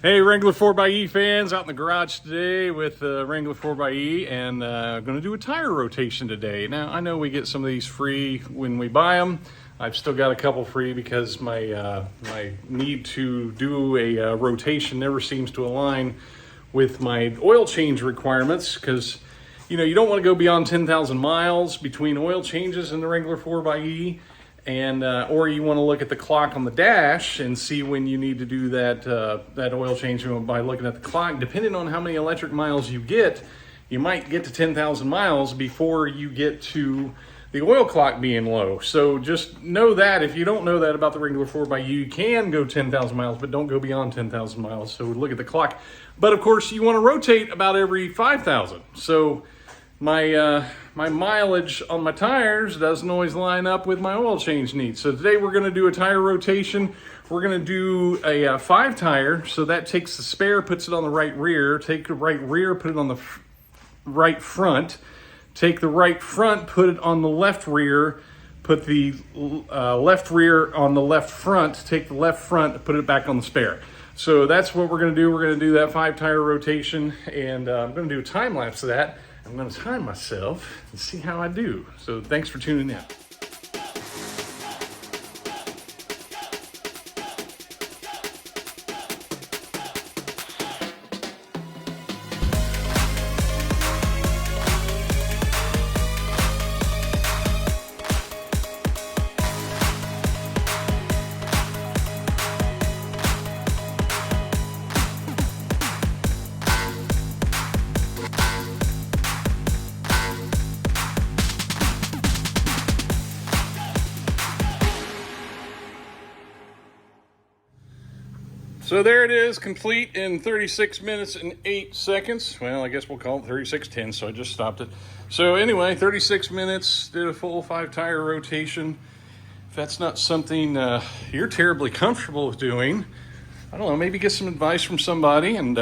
Hey Wrangler 4xe fans, out in the garage today with Wrangler 4xe, and going to do a tire rotation today. Now I know we get some of these free when we buy them. I've still got a couple free because my need to do a rotation never seems to align with my oil change requirements, because you don't want to go beyond 10,000 miles between oil changes in the Wrangler 4xe. And or you want to look at the clock on the dash and see when you need to do that oil change by looking at the clock. Depending on how many electric miles you get, you might get to 10,000 miles before you get to the oil clock being low. So just know that. If you don't know that about the Wrangler 4xe, you can go 10,000 miles, but don't go beyond 10,000 miles. So look at the clock. But of course, you want to rotate about every 5,000. So my mileage on my tires doesn't always line up with my oil change needs. So today we're going to do a tire rotation. We're going to do a 5 tire. So that takes the spare, puts it on the right rear. Take the right rear, put it on the right front. Take the right front, put it on the left rear. Put the left rear on the left front. Take the left front, put it back on the spare. So that's what we're going to do. We're going to do that 5 tire rotation, and I'm going to do a time lapse of that. I'm going to time myself and see how I do. So thanks for tuning in. So there it is, complete in 36 minutes and 8 seconds. Well, I guess we'll call it 36:10, so I just stopped it. So anyway, 36 minutes, did a full 5 tire rotation. If that's not something you're terribly comfortable with doing, I don't know, maybe get some advice from somebody and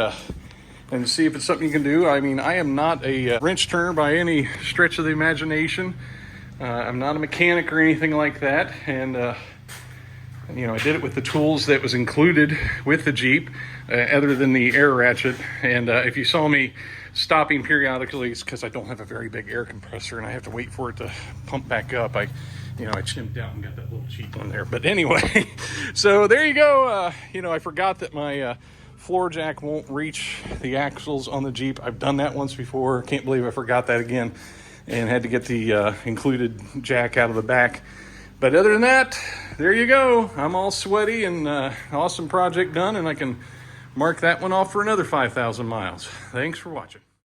see if it's something you can do. I mean, I am not a wrench turner by any stretch of the imagination. I'm not a mechanic or anything like that, and I did it with the tools that was included with the Jeep, other than the air ratchet. And if you saw me stopping periodically, it's because I don't have a very big air compressor and I have to wait for it to pump back up. I chimped out and got that little cheap one there. But anyway, so there you go. I forgot that my floor jack won't reach the axles on the Jeep. I've done that once before. Can't believe I forgot that again and had to get the included jack out of the back. But other than that, there you go. I'm all sweaty and awesome project done, and I can mark that one off for another 5,000 miles. Thanks for watching.